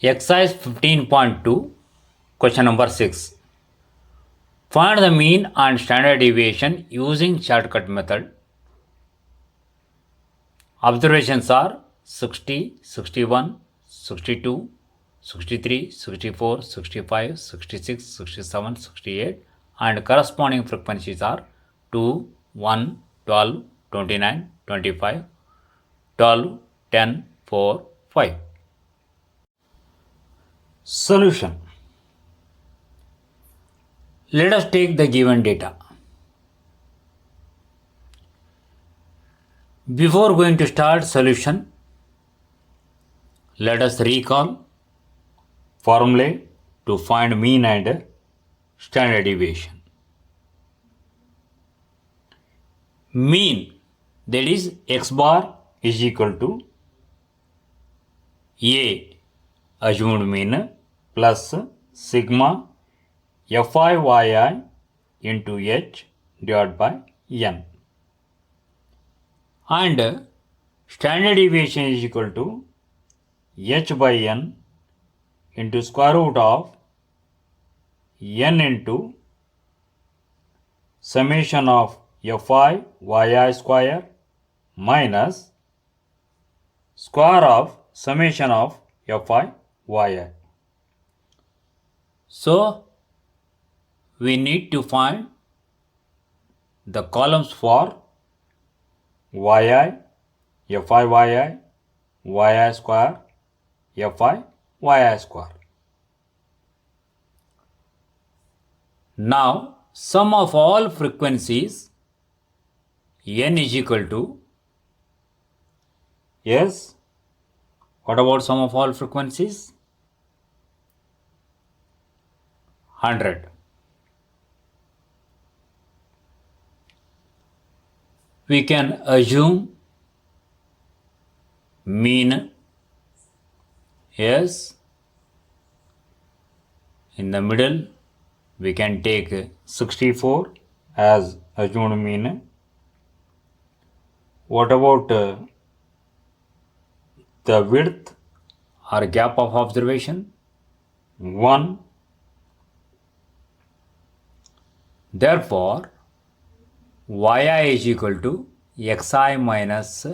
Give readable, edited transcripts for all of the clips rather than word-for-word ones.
Exercise 15.2, question number 6. Find the mean and standard deviation using shortcut method. Observations are 60, 61, 62, 63, 64, 65, 66, 67, 68, and corresponding frequencies are 2, 1, 12, 29, 25, 12, 10, 4, 5. Solution. Let us take the given data. Before going to start solution, let us recall formulae to find mean and standard deviation. Mean, that is x bar is equal to A assumed mean plus sigma fi yi into h divided by n, and standard deviation is equal to h by n into square root of n into summation of fi yi square minus square of summation of fi yi. So we need to find the columns for yi, fi yi, yi square, fi yi square. Now sum of all frequencies n is equal to, yes, what about sum of all frequencies? 100. We can assume mean, yes, in the middle we can take 64 as assumed mean. What about the width or gap of observation? 1. Therefore, yi is equal to xi minus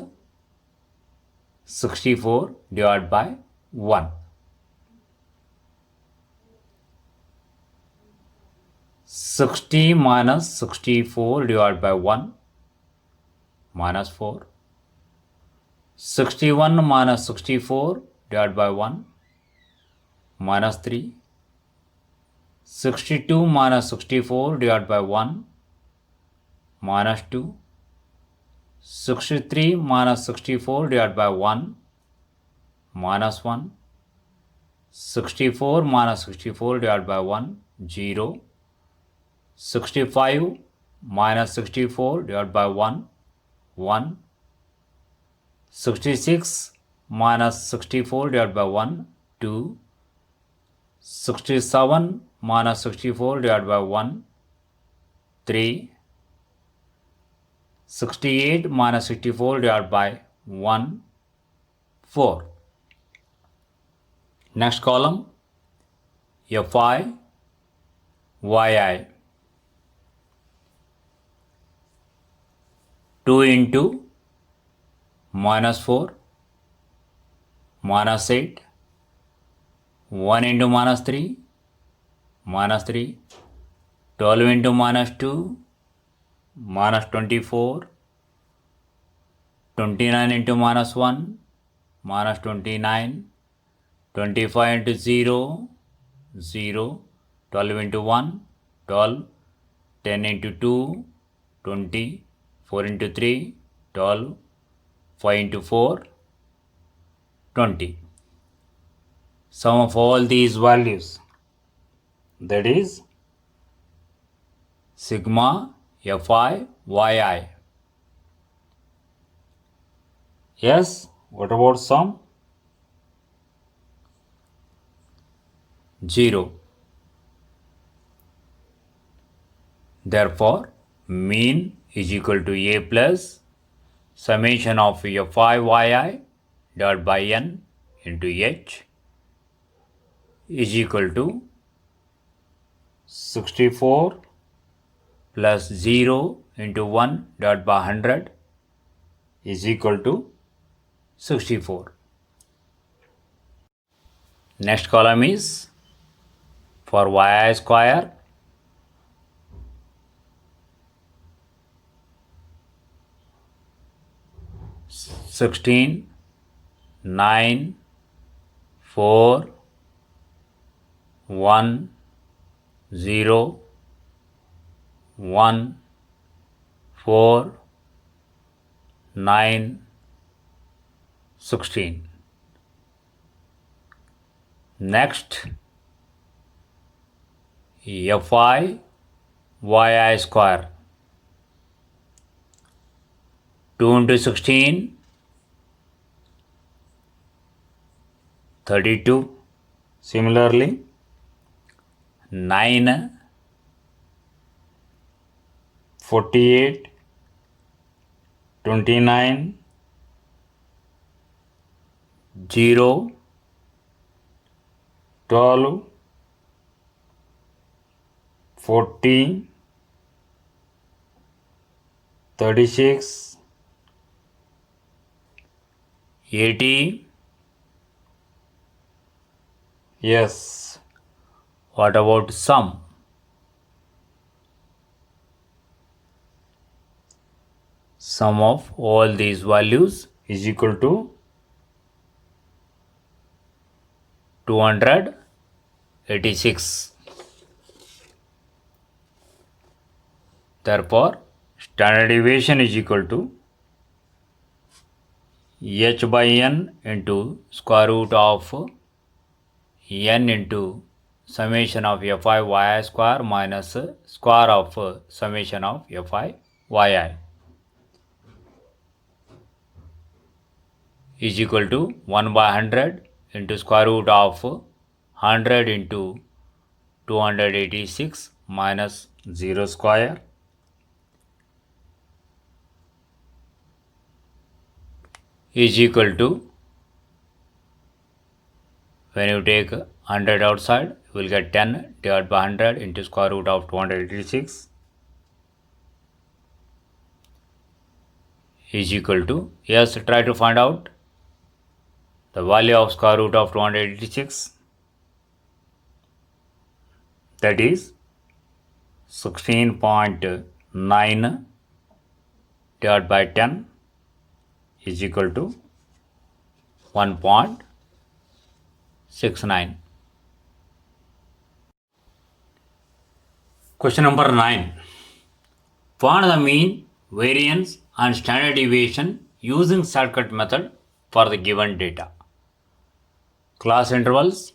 64 divided by 1. 60 minus 64 divided by 1 minus 4. 61 minus 64 divided by 1 minus 3. 62 minus 64 divided by 1 minus 2. 63 minus 64 divided by 1 minus 1. 64 minus 64 divided by 1 0. 65 minus 64 divided by 1 1. 66 minus 64 divided by 1 2. 67 minus 64 divided by 1 3. 68 minus 64 divided by 1 4. Next column, fi yi. 2 into minus 4 minus 8, 1 into minus 3 minus 3, 12 into minus 2 minus 24, 29 into minus 1 minus 29, 25 into 0 0, 12 into 1 12, 10 into 2 20, 4 into 3 12, 5 into 4 20. Sum of all these values, that is sigma fi yi. Yes, what about sum? 0. Therefore, mean is equal to a plus summation of fi yi divided by n into h is equal to 64 plus 0 into 1 divided by 100 is equal to 64. Next column is for y square. Sixteen, 9, 4, 1, 0, 1, 4, 9, 16. Next, fi yi square. 2 into 16, 32. Similarly, 9, 48, 29, 0, 12, 14, 36, 80. Yes. What about sum? Sum of all these values is equal to 286. Therefore, standard deviation is equal to h by n into square root of n into summation of fi yi square minus square of summation of fi yi is equal to 1 by 100 into square root of 100 into 286 minus 0 square is equal to, when you take 100 outside, you will get 10 divided by 100 into square root of 286 is equal to, yes, try to find out the value of square root of 286. That is 16.9 divided by 10 is equal to 1.69. Question number 9. Find the mean, variance and standard deviation using shortcut method for the given data. Class intervals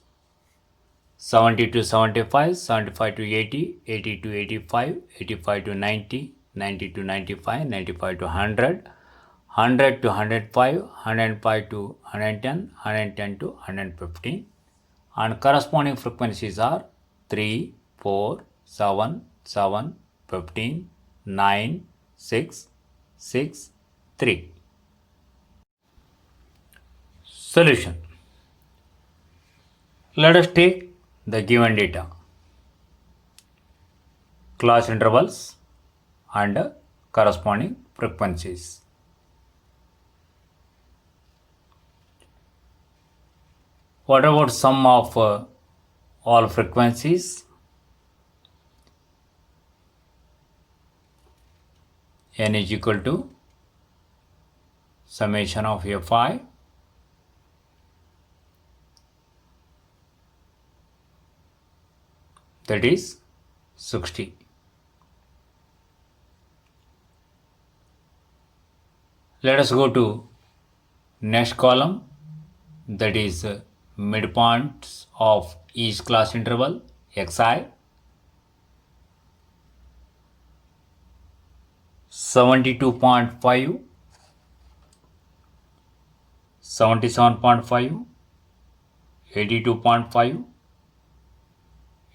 70 to 75, 75 to 80, 80 to 85, 85 to 90, 90 to 95, 95 to 100, 100 to 105, 105 to 110, 110 to 115, and corresponding frequencies are 3, 4, 7, 7, 15, 9, 6, 6, 3. Solution. Let us take the given data, class intervals and corresponding frequencies. What about sum of all frequencies? N is equal to summation of fi that is 60. Let us go to next column, that is midpoints of each class interval xi. 72.5, 77.5, 82.5,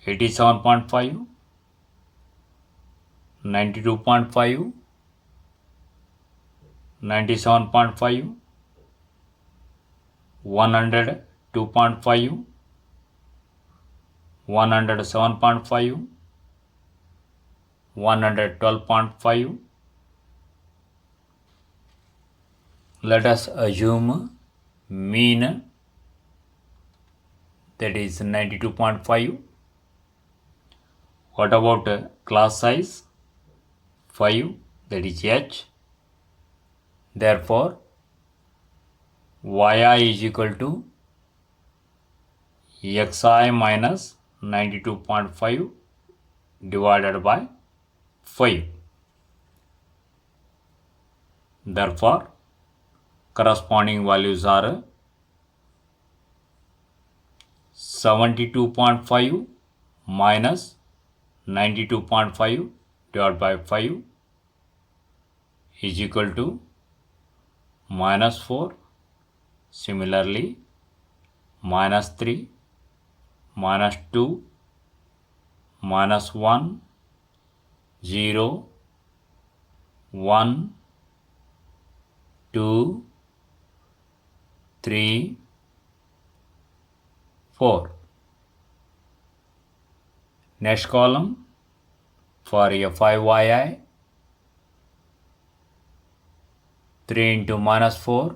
87.5, 92.5, 97.5, 102.5, 107.5, 112.5. Let us assume mean, that is 92.5. What about class size? 5, that is H. Therefore, yi is equal to xi minus 92.5 divided by 5. Therefore, corresponding values are 72.5 minus 92.5 divided by 5 is equal to minus 4. Similarly, minus 3, minus 2, minus 1, 0, 1, 2, 3, 4. Next column for Fi 3 into minus 4,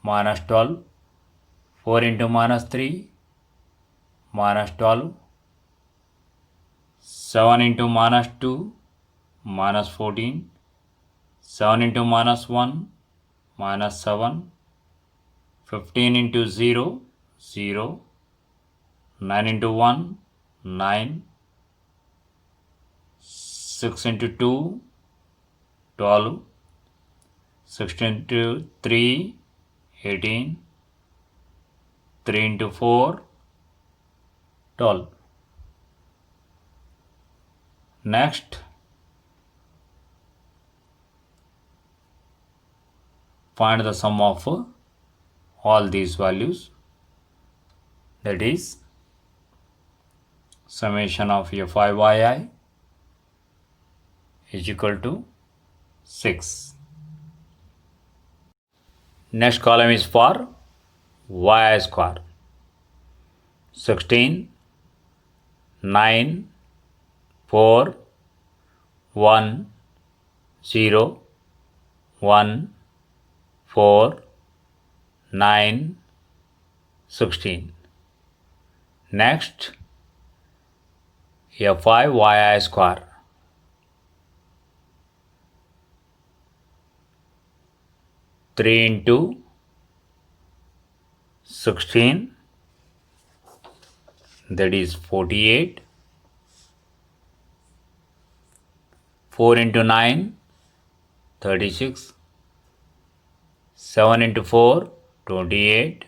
minus 12, 4 into minus 3, minus 12, 7 into minus 2, minus 14, 7 into minus 1, minus 7, 15 into 0, 0, 9 into 1, 9, 6 into 2, 12, 16 into 3, 18, 3 into 4, 12. Next, find the sum of all these values, that is summation of Fi is equal to 6. Next column is for y square. 16, 9, 4, 1, 0, 1, 4, 9, 16. Next, Fi yi square. 3 into 16, that is 48. 4 into 9, 36. 7 into 4, 28.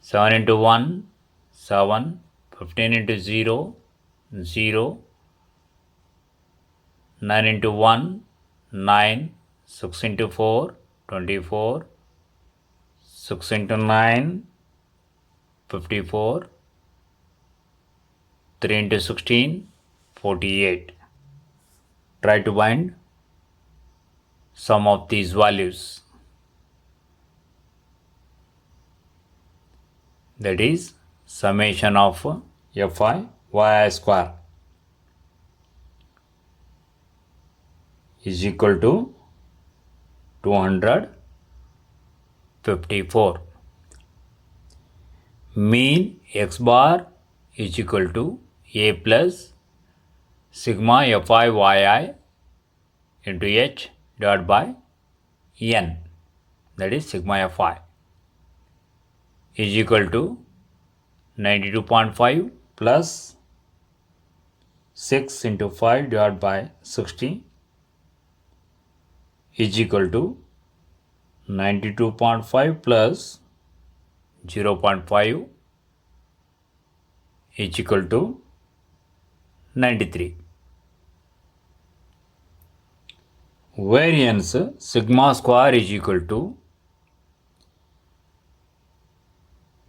7 into 1, 7. 15 into 0, 0. 9 into 1, 9. 6 into 4, 24. 6 into 9, 54. 3 into 16, 48. Try to find sum of these values. That is summation of Fi yi square is equal to 254. Mean x bar is equal to a plus sigma Fi yi into h divided by n, that is sigma Fi, is equal to 92.5 plus 6 into 5 divided by 60 is equal to 92.5 plus 0.5 is equal to 93. Variance sigma square is equal to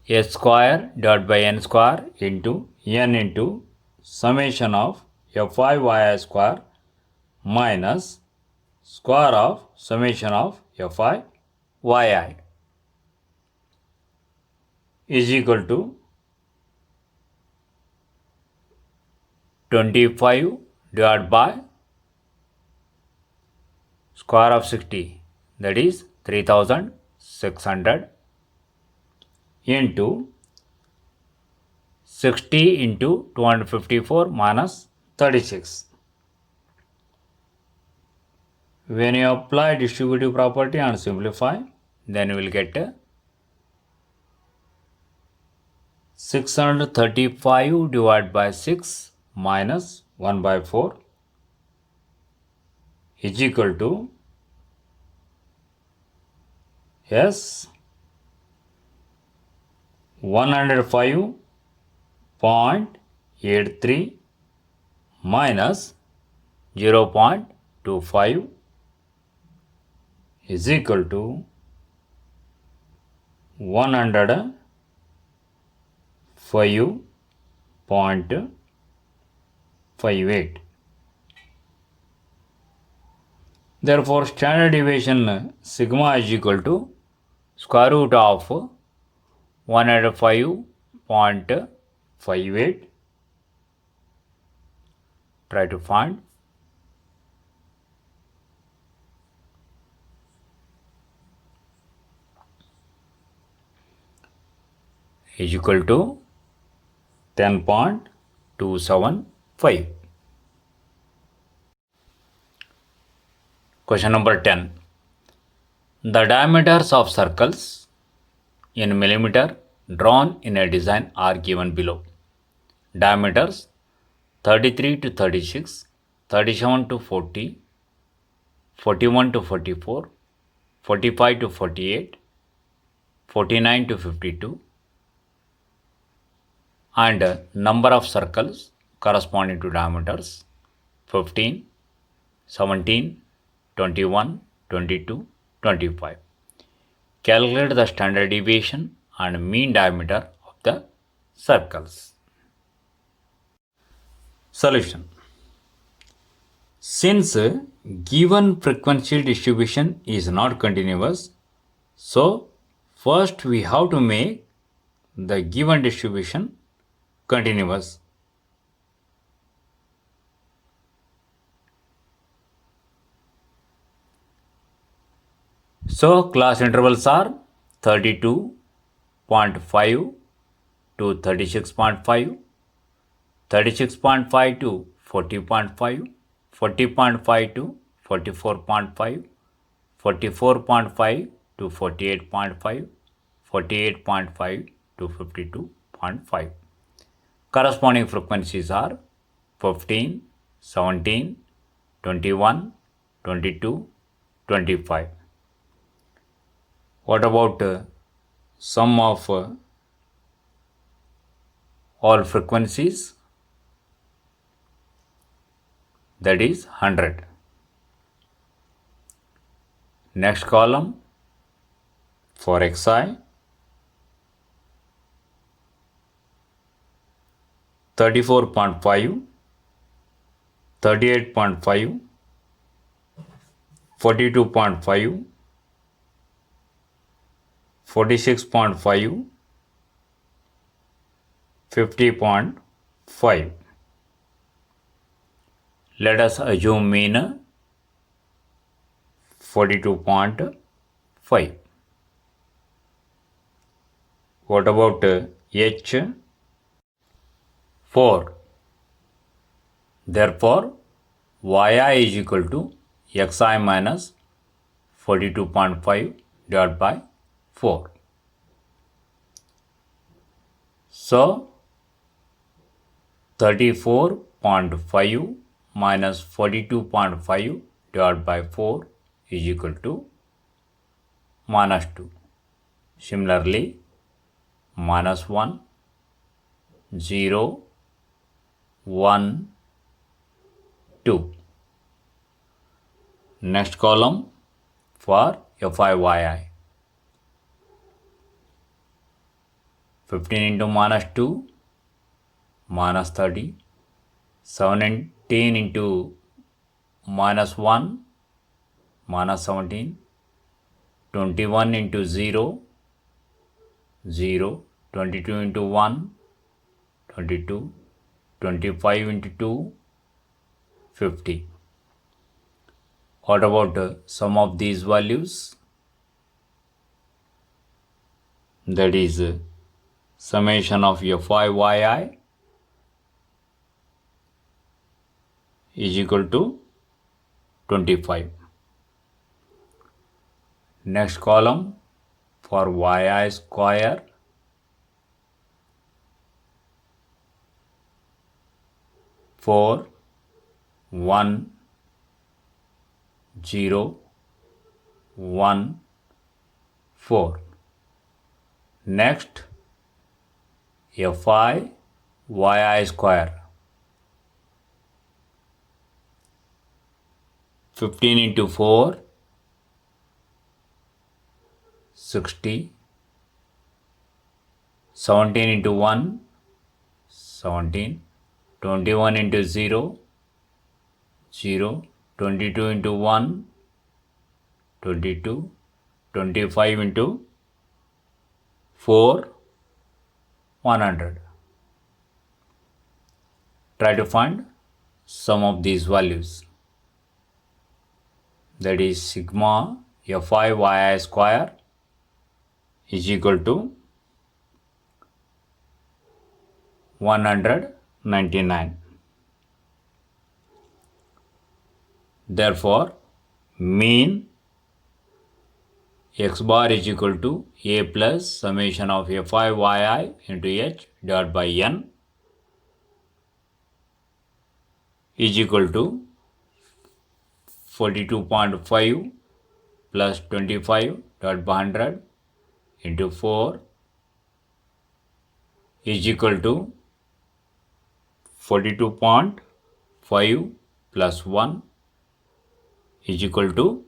s square divided by n square into n into summation of Fi yi square minus square of summation of Fi yi is equal to 25 divided by square of 60, that is 3600 into 60 into 254 minus 36. When you apply distributive property and simplify, then you will get 635 divided by 6 minus 1 by 4 is equal to yes 105.83 minus 0.25 is equal to 105.58. Therefore, standard deviation sigma is equal to square root of 105.58. Try to find. Is equal to 10.275. Question number 10. The diameters of circles in millimeter drawn in a design are given below. Diameters 33 to 36, 37 to 40, 41 to 44, 45 to 48, 49 to 52, and number of circles corresponding to diameters 15, 17, 21, 22, 25. Calculate the standard deviation and mean diameter of the circles. Solution. Since given frequency distribution is not continuous, so first we have to make the given distribution continuous. So class intervals are 32.5 to 36.5, 36.5 to 40.5, 40.5 to 44.5, 44.5 to 48.5, 48.5 to 52.5. Corresponding frequencies are 15, 17, 21, 22, 25. What about sum of all frequencies? That is 100. Next column for xi 34.5, 38.5, 42.5, 46.5, 50.5. Let us assume mean 42.5. What about H? 4. Therefore, yi is equal to xi minus 42.5 divided by 4. So, 34.5 minus 42.5 divided by 4 is equal to minus 2. Similarly, minus 1, 0, 1, 2. Next column for FIYI. 15 into minus 2, minus 30. 17 into minus 1, minus 17. 21 into 0, 0. 22 into 1, 22. 25 into 2, 50. What about sum of these values? That is summation of fi yi is equal to 25. Next column for yi square, four, 1, 0, 1, 4. Next, fi yi square, 15 into 4, 60, 17 into 1, 17, 21 into 0, 0, 22 into 1, 22, 25 into 4, 100. Try to find sum of these values. That is sigma fi yi square is equal to 199. Therefore, mean x bar is equal to a plus summation of fi yi into h divided by n is equal to 42.5 plus 25 divided by 100 into 4 is equal to 42.5 plus 1 is equal to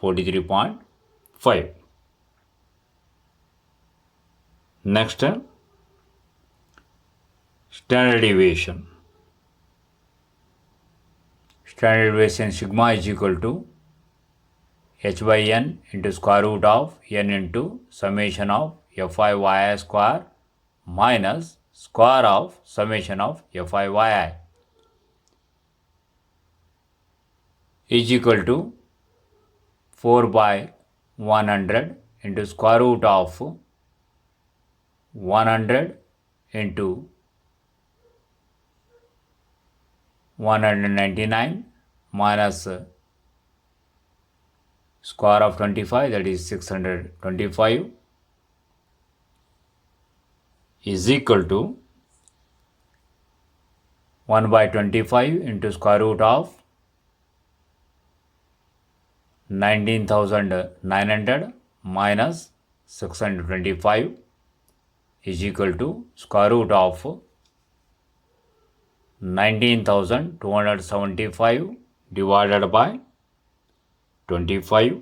43.5. Next, standard deviation. Standard deviation sigma is equal to h by n into square root of n into summation of fi yi square minus square of summation of fi yi is equal to 4 by 100 into square root of 100 into 199 minus square of 25, that is 625, is equal to 1 by 25 into square root of 19,900 minus 625 is equal to square root of 19,275 divided by 25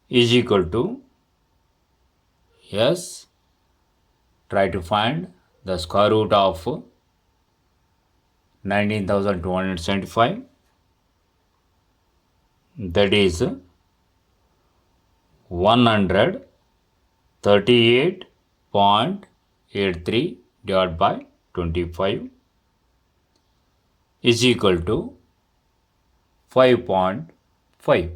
is equal to, yes, try to find the square root of 19,275, that is 138.83 divided by 25 is equal to 5.5.